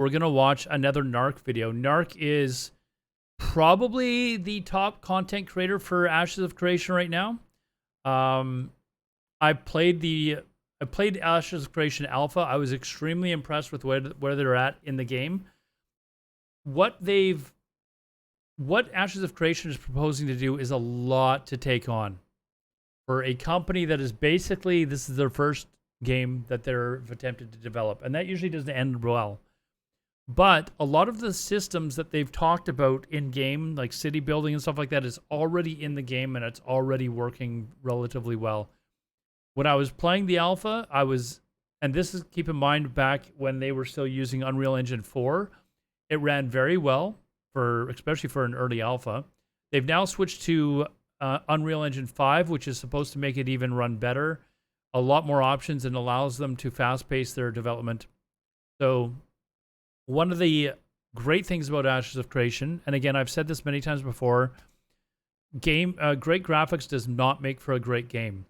we're going to watch another Narc video. Narc is probably the top content creator for Ashes of Creation right now. I played Ashes of Creation Alpha. I was extremely impressed with where they're at in the game. What Ashes of Creation is proposing to do is a lot to take on. For a company that is basically, this is their first game that they're attempted to develop. And that usually doesn't end well. But a lot of the systems that they've talked about in-game, like city building and stuff like that, is already in the game and it's already working relatively well. When I was playing the alpha, and this is, keep in mind, back when they were still using Unreal Engine 4, it ran very well, especially for an early alpha. They've now switched to Unreal Engine 5, which is supposed to make it even run better. A lot more options and allows them to fast-pace their development. So one of the great things about Ashes of Creation, and again, I've said this many times before, great graphics does not make for a great game.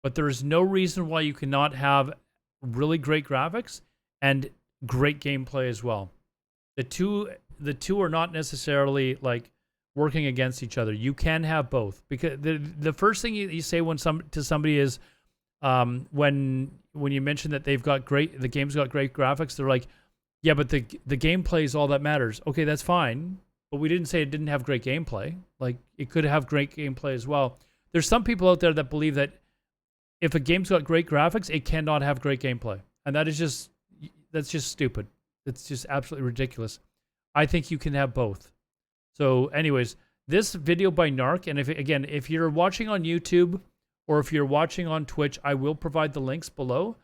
But there is no reason why you cannot have really great graphics and great gameplay as well. The two are not necessarily like working against each other. You can have both, because the first thing you say to somebody is when you mention that the game's got great graphics, they're like, yeah, but the gameplay is all that matters. Okay, that's fine, but we didn't say it didn't have great gameplay. Like, it could have great gameplay as well. There's some people out there that believe that if a game's got great graphics, it cannot have great gameplay. And that's just stupid. It's just absolutely ridiculous. I think you can have both. So anyways, this video by Narc, and if you're watching on YouTube or if you're watching on Twitch, I will provide the links below.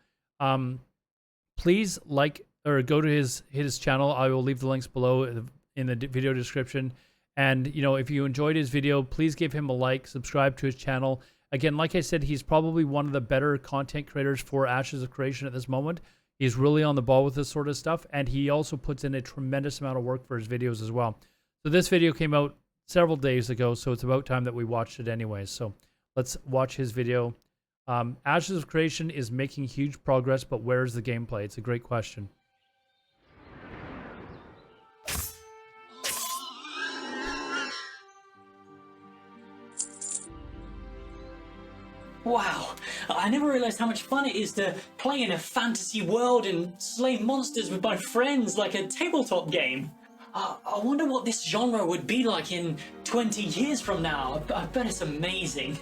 Please like or go to his channel. I will leave the links below in the video description. And if you enjoyed his video, please give him a like, subscribe to his channel. Again, like I said, he's probably one of the better content creators for Ashes of Creation at this moment. He's really on the ball with this sort of stuff, and he also puts in a tremendous amount of work for his videos as well. So this video came out several days ago, so it's about time that we watched it anyways. So let's watch his video. Ashes of Creation is making huge progress, but where's the gameplay? It's a great question. Wow, I never realized how much fun it is to play in a fantasy world and slay monsters with my friends like a tabletop game. I wonder what this genre would be like in 20 years from now. I bet it's amazing.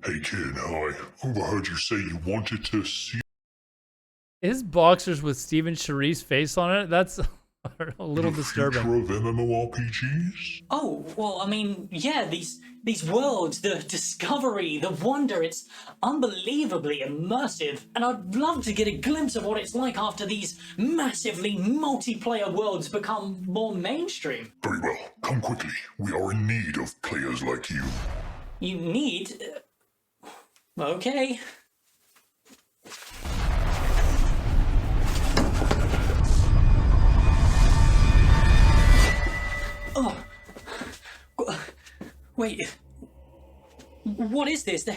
Hey kid, I overheard you say you wanted to see His boxers with Steven Cherie's face on it, that's a little disturbing. The future of MMORPGs? Oh, well, I mean, yeah, these worlds, the discovery, the wonder, it's unbelievably immersive. And I'd love to get a glimpse of what it's like after these massively multiplayer worlds become more mainstream. Very well, come quickly. We are in need of players like you. You need... Okay. Oh, wait, what is this?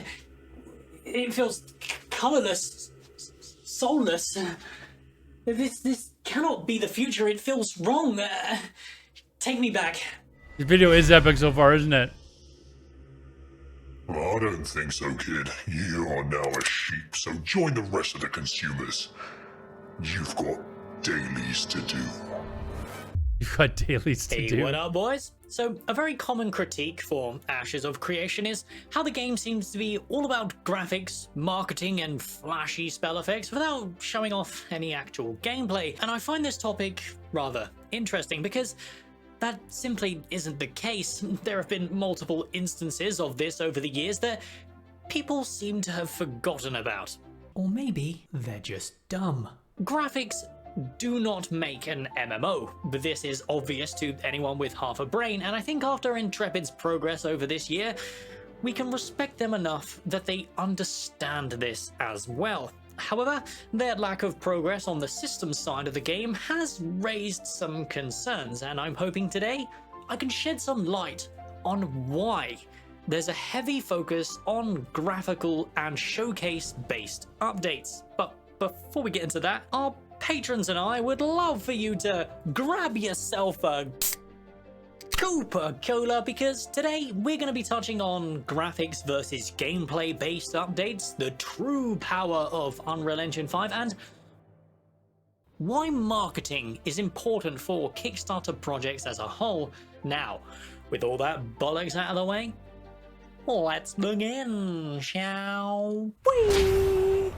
It feels colorless, soulless. This cannot be the future. It feels wrong. Take me back. This video is epic so far, isn't it? Well, I don't think so, kid. You are now a sheep, so join the rest of the consumers. You've got dailies to do. You've got dailies to do. Hey, what up, boys? So, a very common critique for Ashes of Creation is how the game seems to be all about graphics, marketing, and flashy spell effects without showing off any actual gameplay. And I find this topic rather interesting because that simply isn't the case. There have been multiple instances of this over the years that people seem to have forgotten about. Or maybe they're just dumb. Graphics do not make an MMO, but this is obvious to anyone with half a brain, and I think after Intrepid's progress over this year, we can respect them enough that they understand this as well. However, their lack of progress on the systems side of the game has raised some concerns, and I'm hoping today I can shed some light on why there's a heavy focus on graphical and showcase-based updates. But before we get into that, our patrons and I would love for you to grab yourself a Coca-Cola, because today we're going to be touching on graphics versus gameplay based updates, the true power of Unreal Engine 5, and why marketing is important for Kickstarter projects as a whole. Now, with all that bollocks out of the way, let's begin, shall we?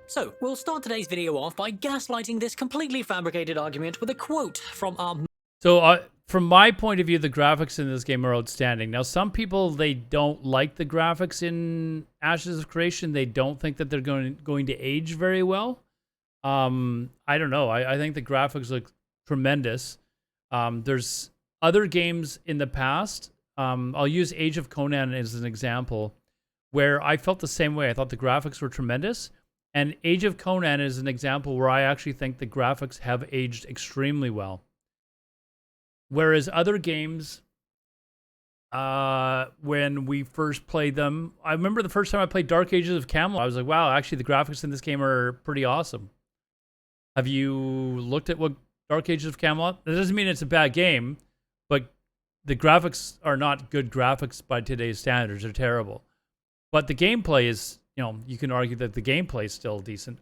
So, we'll start today's video off by gaslighting this completely fabricated argument with a quote from our... So, from my point of view, the graphics in this game are outstanding. Now, some people, they don't like the graphics in Ashes of Creation. They don't think that they're going to age very well. I don't know. I think the graphics look tremendous. There's other games in the past. I'll use Age of Conan as an example, where I felt the same way. I thought the graphics were tremendous. And Age of Conan is an example where I actually think the graphics have aged extremely well. Whereas other games, when we first played them, I remember the first time I played Dark Ages of Camelot, I was like, wow, actually the graphics in this game are pretty awesome. Have you looked at what Dark Ages of Camelot? That doesn't mean it's a bad game, but the graphics are not good graphics by today's standards. They're terrible. But the gameplay is, you can argue that the gameplay is still decent.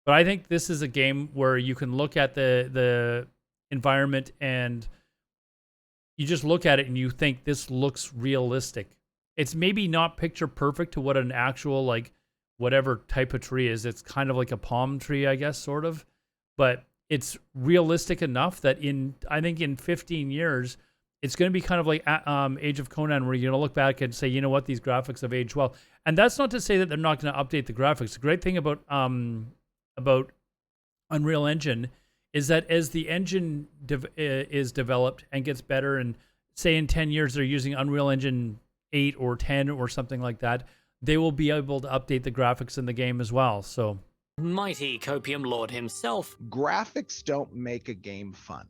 But I think this is a game where you can look at the environment and you just look at it and you think this looks realistic. It's maybe not picture perfect to what an actual, like, whatever type of tree is. It's kind of like a palm tree, I guess, sort of. But it's realistic enough that I think in 15 years, it's going to be kind of like Age of Conan, where you're going to look back and say, you know what, these graphics have aged well. And that's not to say that they're not going to update the graphics. The great thing about Unreal Engine is that as the engine is developed and gets better, and say in 10 years they're using Unreal Engine 8 or 10 or something like that, they will be able to update the graphics in the game as well. So, mighty Copium Lord himself. Graphics don't make a game fun.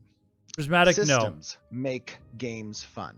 Prismatic, Systems make games fun,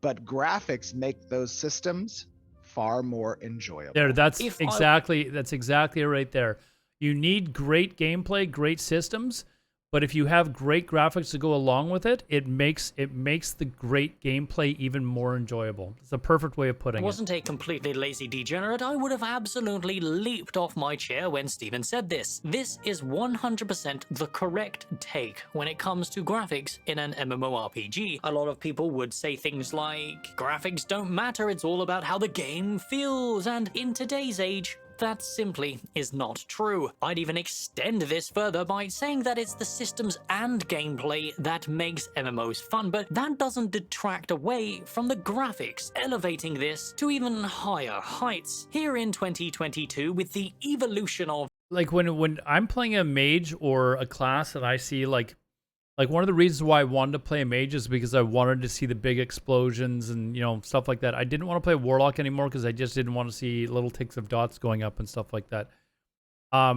but graphics make those systems far more enjoyable. There, that's exactly right there. You need great gameplay, great systems, but if you have great graphics to go along with it, it makes the great gameplay even more enjoyable. It's the perfect way of putting it. I wasn't a completely lazy degenerate. I would have absolutely leaped off my chair when Steven said this. This is 100% the correct take when it comes to graphics in an MMORPG. A lot of people would say things like, graphics don't matter, it's all about how the game feels, and in today's age, that simply is not true. I'd even extend this further by saying that it's the systems and gameplay that makes MMOs fun, but that doesn't detract away from the graphics, elevating this to even higher heights. Here in 2022, with the evolution of... Like when I'm playing a mage or a class and I see like one of the reasons why I wanted to play a mage is because I wanted to see the big explosions and, stuff like that. I didn't want to play warlock anymore because I just didn't want to see little ticks of dots going up and stuff like that. I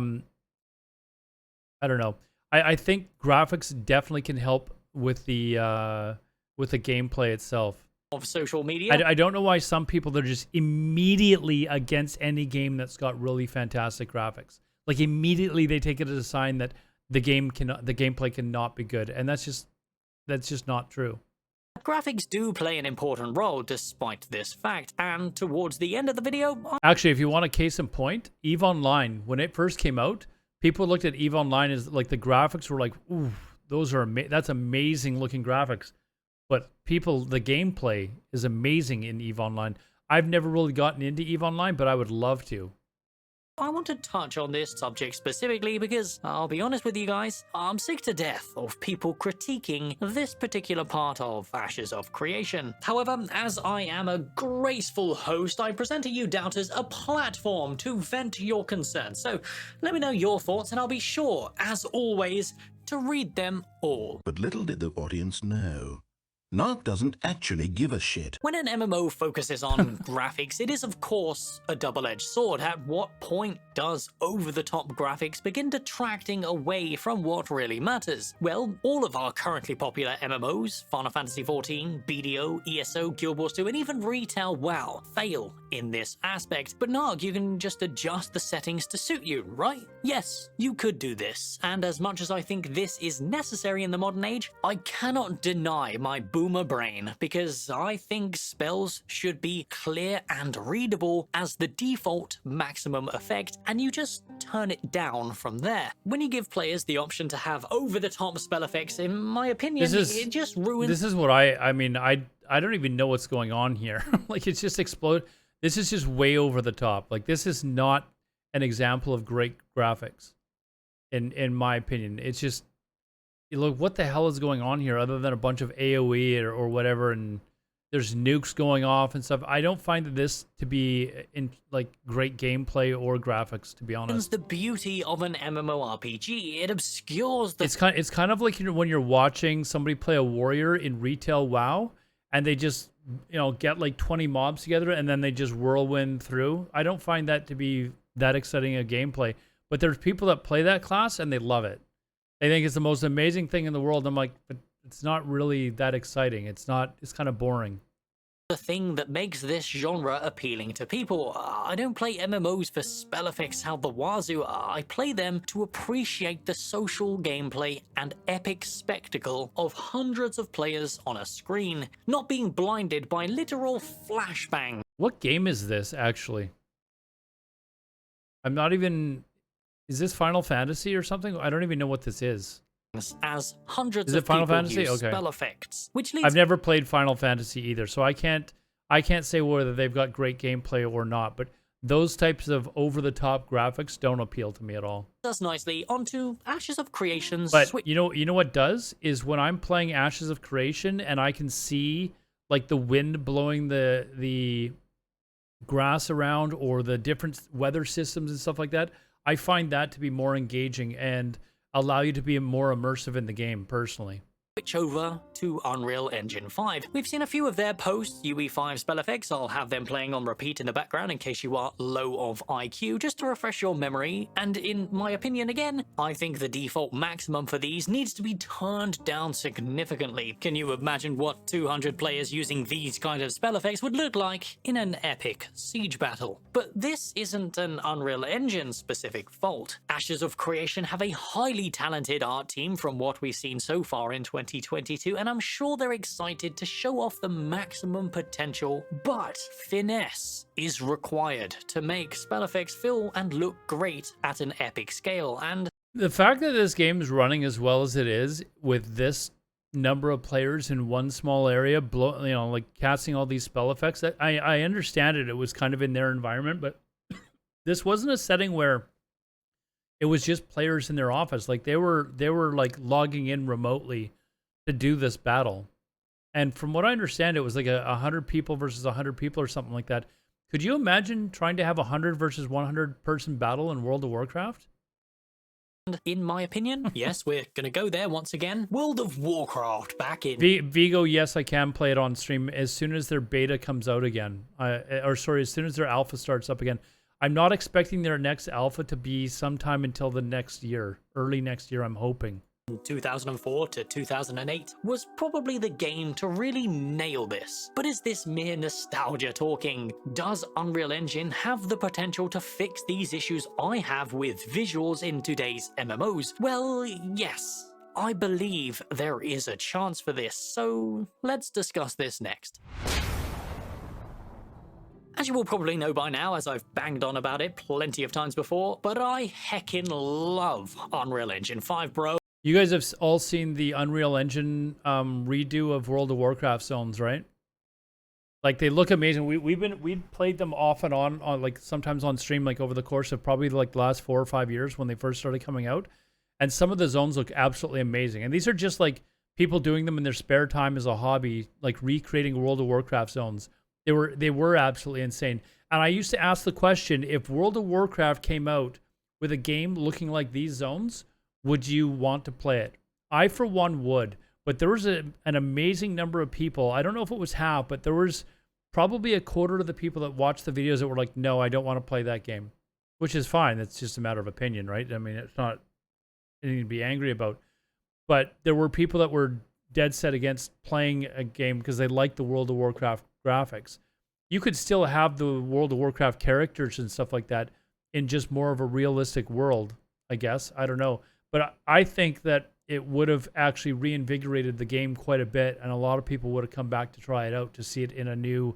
don't know. I think graphics definitely can help with the gameplay itself. Of social media. I don't know why some people are just immediately against any game that's got really fantastic graphics. Like immediately they take it as a sign that the gameplay cannot be good, and that's just not true. Graphics do play an important role despite this fact, and towards the end of the video... Actually, if you want a case in point, EVE Online, when it first came out, people looked at EVE Online as like the graphics were like, ooh, that's amazing looking graphics. But the gameplay is amazing in EVE Online. I've never really gotten into EVE Online, but I would love to. I want to touch on this subject specifically because, I'll be honest with you guys, I'm sick to death of people critiquing this particular part of Ashes of Creation. However, as I am a graceful host, I present to you doubters a platform to vent your concerns. So let me know your thoughts and I'll be sure, as always, to read them all. But little did the audience know, Narc doesn't actually give a shit. When an MMO focuses on graphics, it is of course a double-edged sword. At what point does over-the-top graphics begin detracting away from what really matters? Well, all of our currently popular MMOs, Final Fantasy XIV, BDO, ESO, Guild Wars 2, and even Retail WoW, fail in this aspect. But Narc, you can just adjust the settings to suit you, right? Yes, you could do this. And as much as I think this is necessary in the modern age, I cannot deny my boomer brain, because I think spells should be clear and readable as the default maximum effect, and you just turn it down from there. When you give players the option to have over-the-top spell effects, in my opinion, it just ruins... This is what I mean, I don't even know what's going on here. Like, it's just explode. This is just way over the top. Like, this is not an example of great graphics, in my opinion. It's just, look, what the hell is going on here other than a bunch of AoE or whatever, and there's nukes going off and stuff. I don't find that this to be in like great gameplay or graphics, to be honest. The beauty of an MMORPG, it obscures the... It's kind of like when you're watching somebody play a warrior in Retail WoW, and they just, you know, get like 20 mobs together and then they just whirlwind through. I don't find that to be that exciting a gameplay, but there's people that play that class and they love it. They think it's the most amazing thing in the world. I'm like, but it's not really that exciting. It's kind of boring. The thing that makes this genre appealing to people. I don't play MMOs for spell effects out the wazoo. I play them to appreciate the social gameplay and epic spectacle of hundreds of players on a screen, not being blinded by literal flashbang. What game is this, actually? I'm not even... Is this Final Fantasy or something? I don't even know what this is. As hundreds Is it of Final people Fantasy? use Okay. spell effects, which leads... I've never played Final Fantasy either, so I can't say whether they've got great gameplay or not, but those types of over-the-top graphics don't appeal to me at all. us nicely onto Ashes of Creation's But Switch. you know what does is when I'm playing Ashes of Creation and I can see like the wind blowing the grass around or the different weather systems and stuff like that, I find that to be more engaging and allow you to be more immersive in the game personally. Switch over to Unreal Engine 5. We've seen a few of their post-UE5 spell effects. I'll have them playing on repeat in the background in case you are low of IQ, just to refresh your memory. And in my opinion, again, I think the default maximum for these needs to be turned down significantly. Can you imagine what 200 players using these kind of spell effects would look like in an epic siege battle? But this isn't an Unreal Engine specific fault. Ashes of Creation have a highly talented art team from what we've seen so far in 2022, and I'm sure they're excited to show off the maximum potential, but finesse is required to make spell effects feel and look great at an epic scale. And the fact that this game is running as well as it is with this number of players in one small area, like casting all these spell effects, I understand it. It was kind of in their environment, but this wasn't a setting where it was just players in their office. Like they were like logging in remotely to do this battle. And from what I understand, it was like 100 people versus 100 people or something like that. Could you imagine trying to have 100 versus 100 person battle in World of Warcraft? in my opinion, yes, we're gonna go there once again. World of Warcraft back in... Vigo, yes, I can play it on stream as soon as their beta comes out again. As soon as their alpha starts up again. I'm not expecting their next alpha to be sometime until the next year. Early next year, I'm hoping. 2004 to 2008 was probably the game to really nail this. But is this mere nostalgia talking? Does Unreal Engine have the potential to fix these issues I have with visuals in today's MMOs? Well, yes. I believe there is a chance for this, so let's discuss this next. As you will probably know by now, as I've banged on about it plenty of times before, but I heckin' love Unreal Engine 5, bro. You guys have all seen the Unreal Engine redo of World of Warcraft zones, right? Like, they look amazing. We've played them off and on like sometimes on stream, like over the course of probably like the last 4 or 5 years when they first started coming out. And some of the zones look absolutely amazing. And these are just like people doing them in their spare time as a hobby, like recreating World of Warcraft zones. They were absolutely insane. And I used to ask the question, if World of Warcraft came out with a game looking like these zones, would you want to play it? I, for one, would. but there was an amazing number of people. I don't know if it was half, but there was probably a quarter of the people that watched the videos that were like, no, I don't want to play that game, which is fine. It's just a matter of opinion, right? I mean, it's not anything to be angry about. But there were people that were dead set against playing a game because they liked the World of Warcraft graphics. You could still have the World of Warcraft characters and stuff like that in just more of a realistic world, I guess. I don't know. But I think that it would have actually reinvigorated the game quite a bit, and a lot of people would have come back to try it out to see it in a new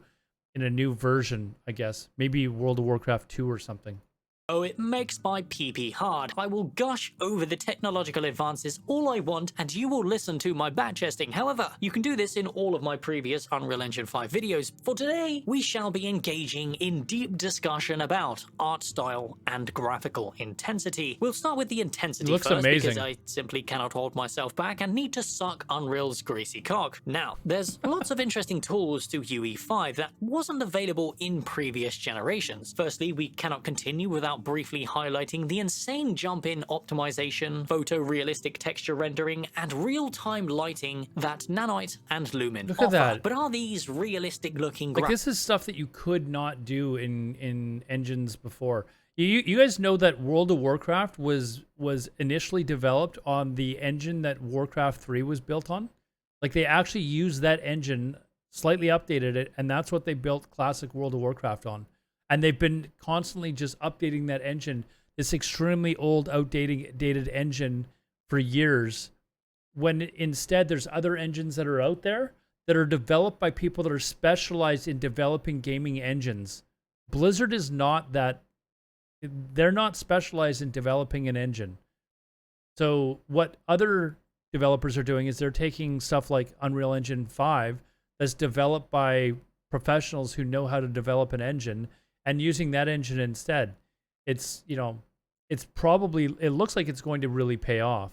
version, I guess. Maybe World of Warcraft 2 or something. Oh, it makes my PP hard. I will gush over the technological advances all I want, and you will listen to my backchesting. However, you can do this in all of my previous Unreal Engine 5 videos. For today, we shall be engaging in deep discussion about art style and graphical intensity. We'll start with the intensity looks first, amazing. because I simply cannot hold myself back and need to suck Unreal's greasy cock. Now, there's lots of interesting tools to UE5 that wasn't available in previous generations. Firstly, we cannot continue without briefly highlighting the insane jump in optimization, photorealistic texture rendering, and real-time lighting that Nanite and Lumen Look offer. at that. But are these realistic-looking Like, graphics? this is stuff that you could not do in engines before. You guys know that World of Warcraft was initially developed on the engine that Warcraft 3 was built on? Like, they actually used that engine, slightly updated it, and that's what they built classic World of Warcraft on. And they've been constantly just updating that engine, this extremely old, outdated engine for years, when instead there's other engines that are out there that are developed by people that are specialized in developing gaming engines. Blizzard is not that. They're not specialized in developing an engine. So what other developers are doing is they're taking stuff like Unreal Engine 5 that's developed by professionals who know how to develop an engine and using that engine instead. It's, it's probably, it looks like it's going to really pay off.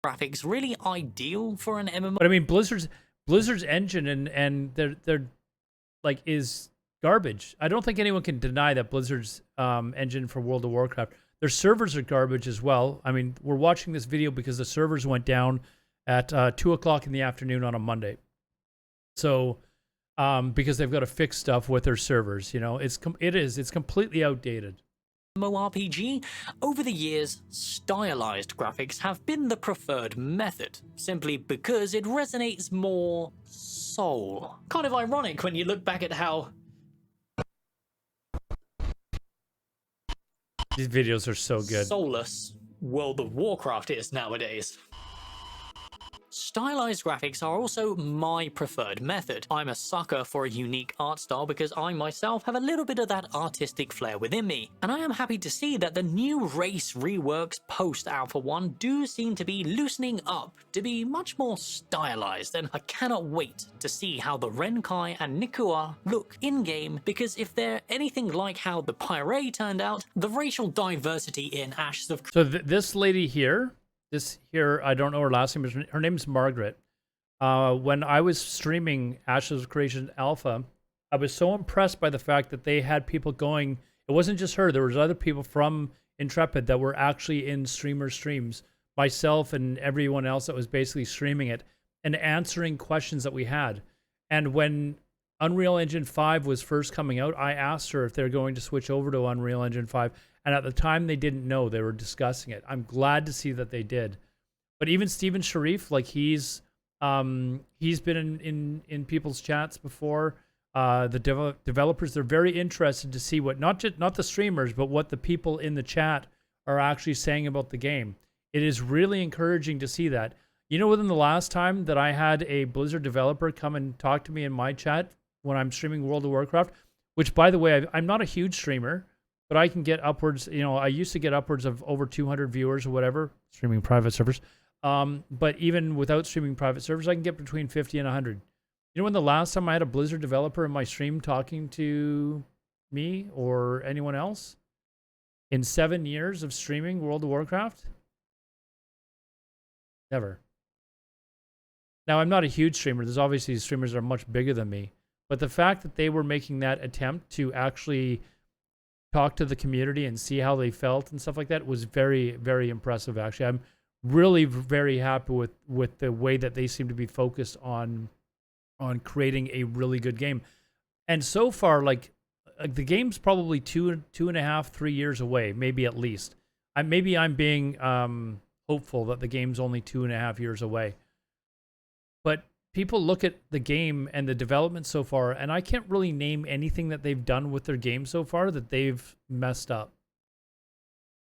Graphics really ideal for an MMO. But I mean, Blizzard's engine and they're like is garbage. I don't think anyone can deny that Blizzard's engine for World of Warcraft, their servers are garbage as well. I mean, we're watching this video because the servers went down at 2:00 in the afternoon on a Monday. So, because they've got to fix stuff with their servers, it's completely outdated. MMORPG, over the years, stylized graphics have been the preferred method, simply because it resonates more soul. Kind of ironic when you look back at how These videos are so good. soulless World of Warcraft is nowadays. Stylized graphics are also my preferred method. I'm a sucker for a unique art style because I myself have a little bit of that artistic flair within me. And I am happy to see that the new race reworks post Alpha 1 do seem to be loosening up to be much more stylized, and I cannot wait to see how the Renkai and Nikua look in-game, because if they're anything like how the Pyre turned out, the racial diversity in Ashes of So this lady here, I don't know her last name, but her name's Margaret. When I was streaming Ashes of Creation Alpha, I was so impressed by the fact that they had people going. It wasn't just her. There was other people from Intrepid that were actually in streams, myself and everyone else that was basically streaming it and answering questions that we had. And when Unreal Engine 5 was first coming out, I asked her if they're going to switch over to Unreal Engine 5. And at the time, they didn't know. They were discussing it. I'm glad to see that they did. But even Steven Sharif, like he's been in people's chats before. The developers, they're very interested to see what not the streamers, but what the people in the chat are actually saying about the game. It is really encouraging to see that. Within the last time that I had a Blizzard developer come and talk to me in my chat when I'm streaming World of Warcraft, which, by the way, I'm not a huge streamer, but I can get upwards, I used to get upwards of over 200 viewers or whatever, streaming private servers. But even without streaming private servers, I can get between 50 and 100. When the last time I had a Blizzard developer in my stream talking to me or anyone else in 7 years of streaming World of Warcraft? Never. Now, I'm not a huge streamer. There's obviously streamers that are much bigger than me. But the fact that they were making that attempt to actually talk to the community and see how they felt and stuff like that was very, very impressive, actually. I'm really very happy with the way that they seem to be focused on creating a really good game. And so far, like the game's probably 2.5, 3 years away, maybe at least. Maybe I'm being hopeful that the game's only 2.5 years away. But people look at the game and the development so far, and I can't really name anything that they've done with their game so far that they've messed up.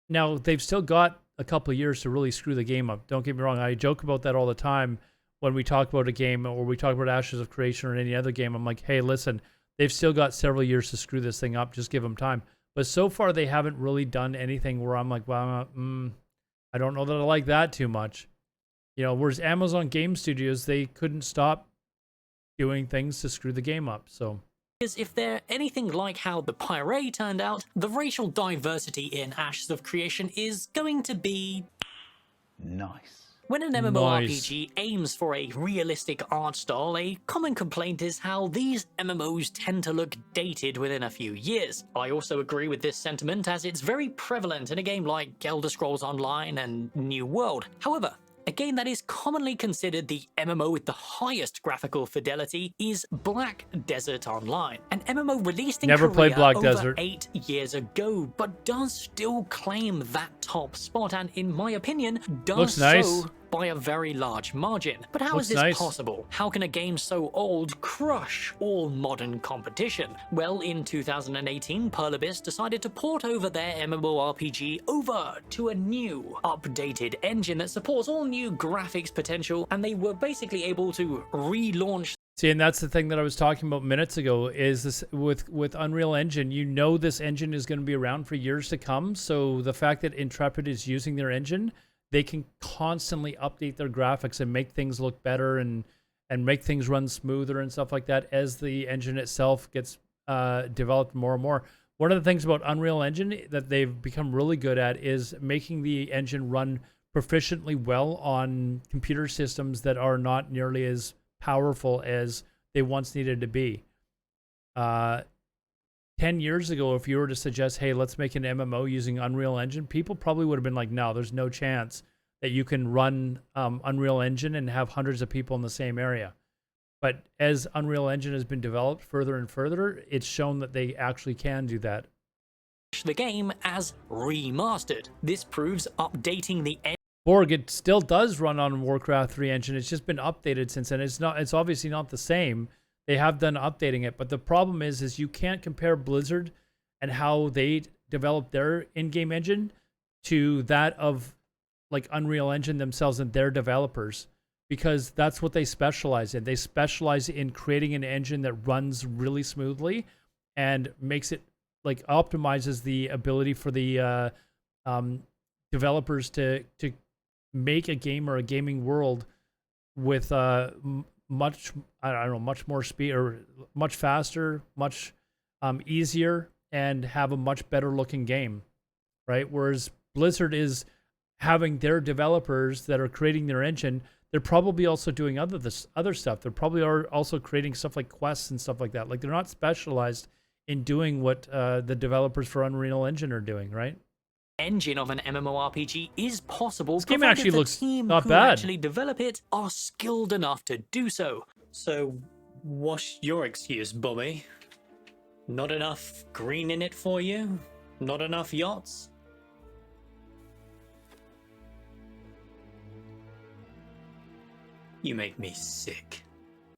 Now, they've still got a couple of years to really screw the game up. Don't get me wrong. I joke about that all the time when we talk about a game or we talk about Ashes of Creation or any other game. I'm like, hey, listen, they've still got several years to screw this thing up. Just give them time. But so far, they haven't really done anything where I'm like, well, I don't know that I like that too much. You know, whereas Amazon Game Studios, they couldn't stop doing things to screw the game up. So, Because if they're anything like how the Pirate turned out, the racial diversity in Ashes of Creation is going to be Nice. when an MMORPG aims for a realistic art style, a common complaint is how these MMOs tend to look dated within a few years. I also agree with this sentiment, as it's very prevalent in a game like Elder Scrolls Online and New World. However, a game that is commonly considered the MMO with the highest graphical fidelity is Black Desert Online, an MMO released in Never played Korea Black over Desert. 8 years ago, but does still claim that top spot, and in my opinion, does Looks nice. so by a very large margin. But how Looks is this nice. possible? How can a game so old crush all modern competition? Well, in 2018, Perlibis decided to port over their MMORPG over to a new, updated engine that supports all new graphics potential, and they were basically able to relaunch. see, and that's the thing that I was talking about minutes ago, is this with Unreal Engine, you know this engine is going to be around for years to come. So the fact that Intrepid is using their engine, they can constantly update their graphics and make things look better and make things run smoother and stuff like that as the engine itself gets developed more and more. One of the things about Unreal Engine that they've become really good at is making the engine run proficiently well on computer systems that are not nearly as powerful as they once needed to be. 10 years ago, if you were to suggest, hey, let's make an MMO using Unreal Engine, people probably would have been like, no, there's no chance that you can run Unreal Engine and have hundreds of people in the same area. But as Unreal Engine has been developed further and further, it's shown that they actually can do that. The game as remastered. This proves updating the Borg, it still does run on Warcraft 3 engine. It's just been updated since then. It's obviously not the same. They have done updating it, but the problem is you can't compare Blizzard and how they develop their in-game engine to that of like Unreal Engine themselves and their developers, because that's what they specialize in. They specialize in creating an engine that runs really smoothly and makes it like optimizes the ability for the developers to make a game or a gaming world with much more speed, or much faster, much easier, and have a much better looking game, right? Whereas Blizzard is having their developers that are creating their engine, they're probably also doing other stuff. They're probably are also creating stuff like quests and stuff like that. Like they're not specialized in doing what the developers for Unreal Engine are doing, right? engine of an MMORPG is possible. This game provided actually the looks team not who bad. actually develop it are skilled enough to do so. So, what's your excuse, Bobby? Not enough green in it for you? Not enough yachts? You make me sick.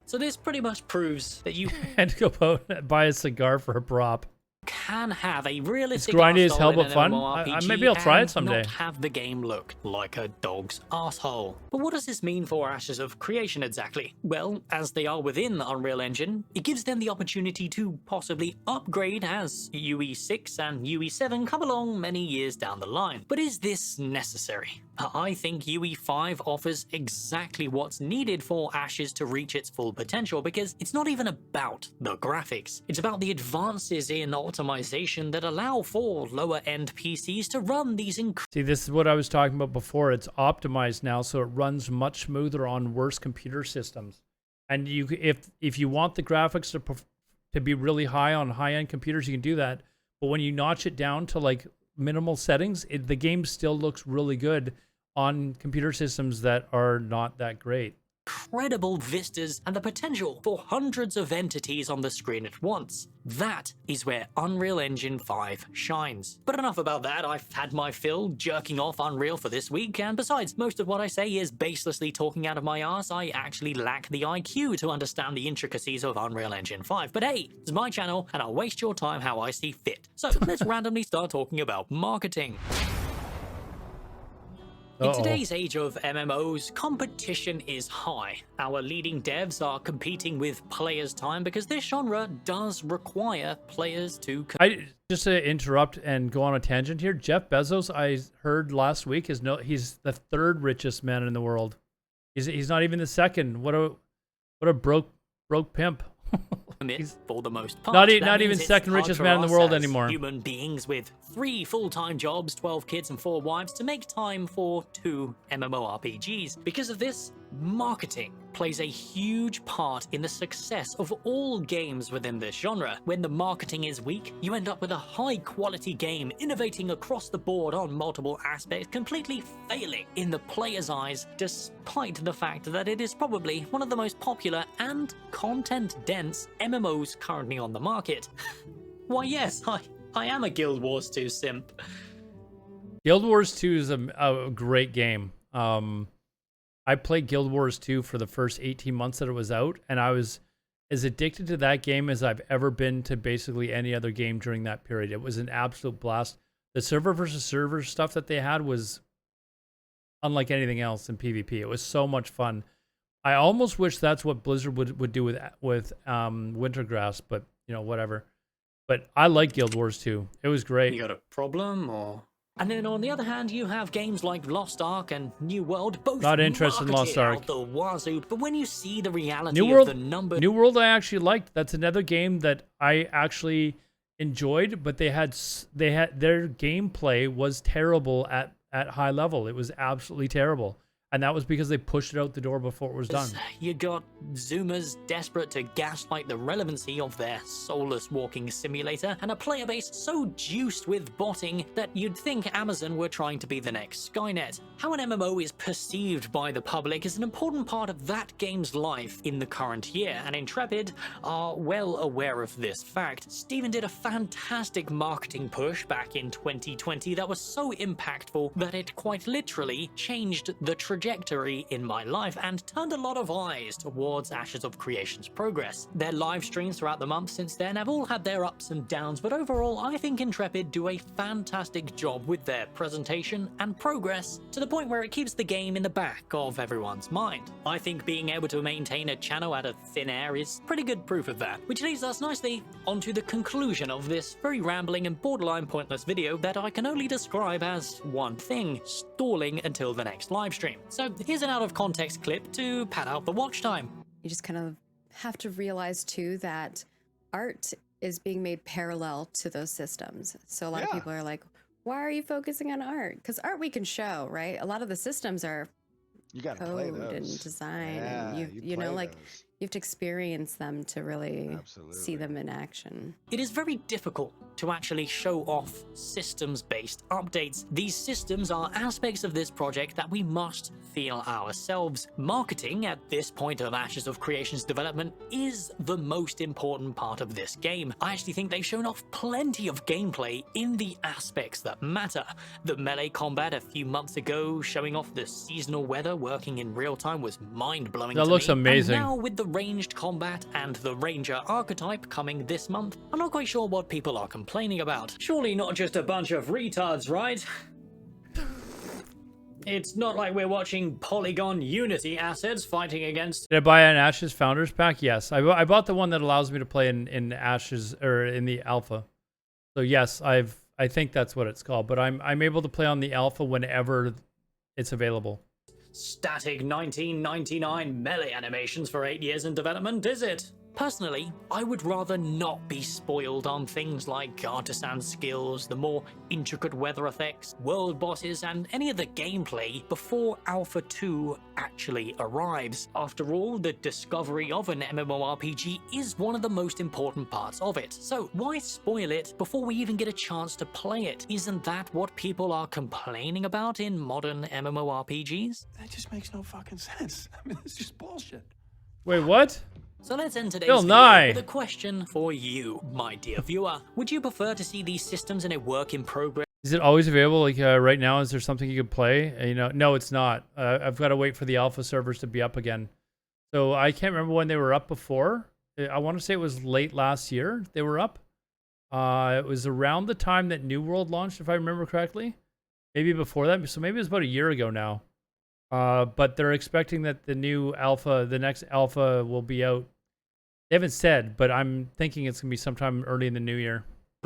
So this pretty much proves that you And go out and buy a cigar for a prop. can have a realistic It's grindy art as hell, style but in fun. an MMORPG Maybe I'll try it and someday. not have the game look like a dog's asshole. But what does this mean for Ashes of Creation exactly? Well, as they are within the Unreal Engine, it gives them the opportunity to possibly upgrade as UE6 and UE7 come along many years down the line. But is this necessary? I think UE5 offers exactly what's needed for Ashes to reach its full potential, because it's not even about the graphics. It's about the advances in optimization that allow for lower-end PCs to run these See, this is what I was talking about before. It's optimized now, so it runs much smoother on worse computer systems. And you, if you want the graphics to be really high on high-end computers, you can do that. But when you notch it down to like minimal settings, the game still looks really good on computer systems that are not that great. Incredible vistas and the potential for hundreds of entities on the screen at once. That is where Unreal Engine 5 shines. But enough about that, I've had my fill jerking off Unreal for this week, and besides, most of what I say is baselessly talking out of my arse. I actually lack the IQ to understand the intricacies of Unreal Engine 5. But hey, it's my channel, and I'll waste your time how I see fit. So let's randomly start talking about marketing. In today's age of MMOs, competition is high. Our leading devs are competing with players' time because this genre does require players to... Just to interrupt and go on a tangent here, Jeff Bezos, I heard last week, he's the third richest man in the world. He's not even the second. What a broke pimp. For the most part, not even second richest man in the world anymore. Human beings with 3 full-time jobs, 12 kids, and 4 wives to make time for 2 MMORPGs. Because of this, marketing plays a huge part in the success of all games within this genre. When the marketing is weak, you end up with a high-quality game innovating across the board on multiple aspects, completely failing in the player's eyes, despite the fact that it is probably one of the most popular and content-dense MMOs currently on the market. Why yes, I am a Guild Wars 2 simp. Guild Wars 2 is a great game. I played Guild Wars 2 for the first 18 months that it was out, and I was as addicted to that game as I've ever been to basically any other game during that period. It was an absolute blast. The server versus server stuff that they had was unlike anything else in PvP. It was so much fun. I almost wish that's what Blizzard would do with Wintergrass, but you know, whatever. But I like Guild Wars 2. It was great. You got a problem, or? And then on the other hand, you have games like Lost Ark and New World, both not interested in Lost Ark. Out the wazoo, but when you see the reality New World, of the number... New World I actually liked. That's another game that I actually enjoyed, but they had their gameplay was terrible at high level. It was absolutely terrible. And that was because they pushed it out the door before it was done. You got Zoomers desperate to gaslight the relevancy of their soulless walking simulator, and a player base so juiced with botting that you'd think Amazon were trying to be the next Skynet. How an MMO is perceived by the public is an important part of that game's life in the current year, and Intrepid are well aware of this fact. Steven did a fantastic marketing push back in 2020 that was so impactful that it quite literally changed the trajectory in my life and turned a lot of eyes towards Ashes of Creation's progress. Their live streams throughout the month since then have all had their ups and downs, but overall I think Intrepid do a fantastic job with their presentation and progress to the point where it keeps the game in the back of everyone's mind. I think being able to maintain a channel out of thin air is pretty good proof of that, which leads us nicely onto the conclusion of this very rambling and borderline pointless video that I can only describe as one thing: stalling until the next live stream. So here's an out of context clip to pad out the watch time. You just kind of have to realize too that art is being made parallel to those systems. So a lot of people are like, why are you focusing on art? Because art we can show, right? A lot of the systems are code and design, and you know, like those. You have to experience them to really see them in action. It is very difficult to actually show off systems-based updates. These systems are aspects of this project that we must feel ourselves. Marketing at this point of Ashes of Creation's development is the most important part of this game. I actually think they've shown off plenty of gameplay in the aspects that matter. The melee combat a few months ago showing off the seasonal weather working in real time was mind-blowing. That looks amazing. And now with the ranged combat and the ranger archetype coming this month, I'm not quite sure what people are complaining about. Surely not just a bunch of retards, right? It's not like we're watching Polygon Unity assets fighting against... Did I buy an Ashes Founders Pack? Yes. I bought the one that allows me to play in Ashes, or in the Alpha. So yes, I think that's what it's called, but I'm able to play on the Alpha whenever it's available. Static 1999 melee animations for 8 years in development, is it? Personally, I would rather not be spoiled on things like artisan skills, the more intricate weather effects, world bosses, and any of the gameplay before Alpha 2 actually arrives. After all, the discovery of an MMORPG is one of the most important parts of it, so why spoil it before we even get a chance to play it? Isn't that what people are complaining about in modern MMORPGs? That just makes no fucking sense. I mean, it's just bullshit. Wait, what? So let's end today's Bill video Nye. with a question for you, my dear viewer. Would you prefer to see these systems in a work in progress? Is it always available? Like right now, is there something you could play? You know, no, it's not. I've got to wait for the alpha servers to be up again. So I can't remember when they were up before. I want to say it was late last year they were up. It was around the time that New World launched, if I remember correctly. Maybe before that. So maybe it was about a year ago now. But they're expecting that the new alpha, the next alpha will be out. They haven't said, but I'm thinking it's going to be sometime early in the new year.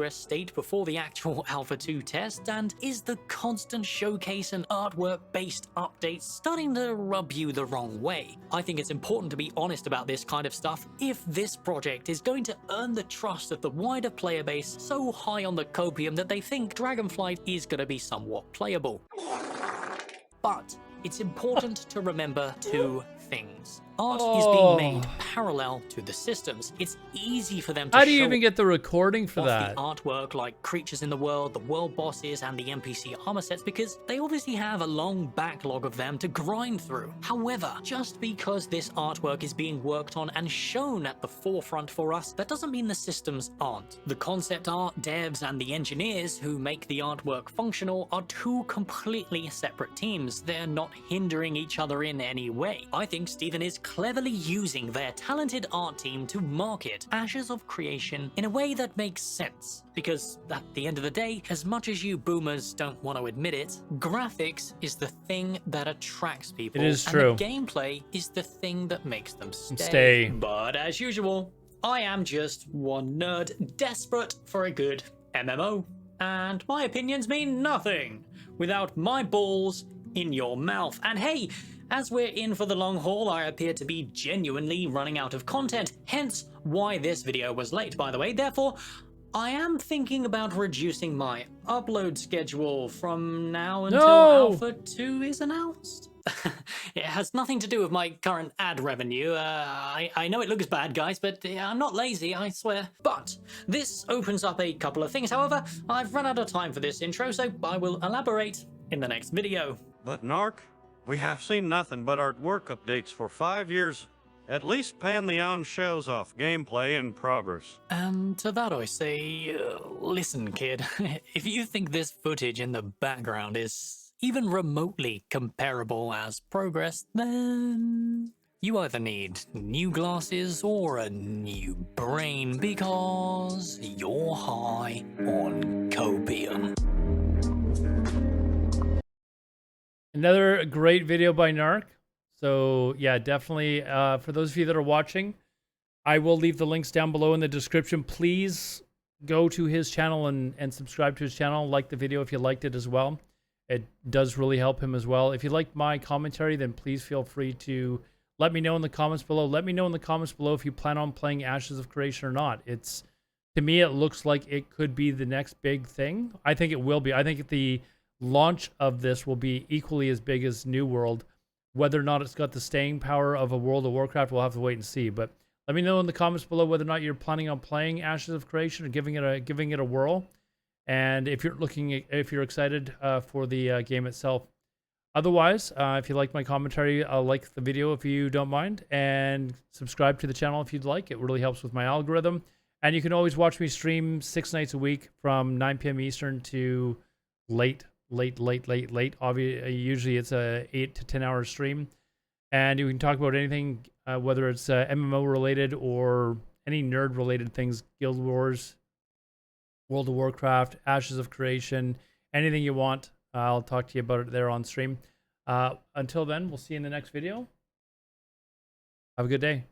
State before the actual Alpha 2 test, and is the constant showcase and artwork-based updates starting to rub you the wrong way? I think it's important to be honest about this kind of stuff if this project is going to earn the trust of the wider player base so high on the copium that they think Dragonflight is going to be somewhat playable. But it's important to remember two things. Art is being made parallel to the systems. It's easy for them to How do you show even get the recording for off that? the artwork like creatures in the world bosses, and the NPC armor sets because they obviously have a long backlog of them to grind through. However, just because this artwork is being worked on and shown at the forefront for us, that doesn't mean the systems aren't. The concept art devs and the engineers who make the artwork functional are two completely separate teams. They're not hindering each other in any way. I think Steven is cleverly using their talented art team to market Ashes of Creation in a way that makes sense. Because at the end of the day, as much as you boomers don't want to admit it, graphics is the thing that attracts people. It is true. And the gameplay is the thing that makes them Stay. But as usual, I am just one nerd desperate for a good MMO. And my opinions mean nothing without my balls in your mouth. And hey, as we're in for the long haul, I appear to be genuinely running out of content, hence why this video was late, by the way. Therefore, I am thinking about reducing my upload schedule from now until Alpha 2 is announced. It has nothing to do with my current ad revenue. I know it looks bad, guys, but I'm not lazy, I swear. But this opens up a couple of things. However, I've run out of time for this intro, so I will elaborate in the next video. But Narc, we have seen nothing but artwork updates for 5 years. At least Pantheon shows off gameplay in progress. And to that I say, listen kid, if you think this footage in the background is even remotely comparable as progress, then you either need new glasses or a new brain because you're high on copium. Another great video by Narc. So yeah, definitely for those of you that are watching, I will leave the links down below in the description. Please go to his channel and subscribe to his channel. Like the video if you liked it as well. It does really help him as well. If you like my commentary, then please feel free to let me know in the comments below. Let me know in the comments below if you plan on playing Ashes of Creation or not. To me, it looks like it could be the next big thing. I think it will be. I think the launch of this will be equally as big as New World. Whether or not it's got the staying power of a World of Warcraft, we'll have to wait and see. But let me know in the comments below whether or not you're planning on playing Ashes of Creation or giving it a whirl, and if you're excited for the game itself. Otherwise, if you like my commentary, like the video if you don't mind, and subscribe to the channel if you'd like. It really helps with my algorithm. And you can always watch me stream 6 nights a week from 9 p.m. Eastern to late. Obviously, usually it's a 8 to 10 hour stream, and you can talk about anything, whether it's MMO related or any nerd related things, Guild Wars, World of Warcraft, Ashes of Creation, anything you want. I'll talk to you about it there on stream. Until then, we'll see you in the next video. Have a good day.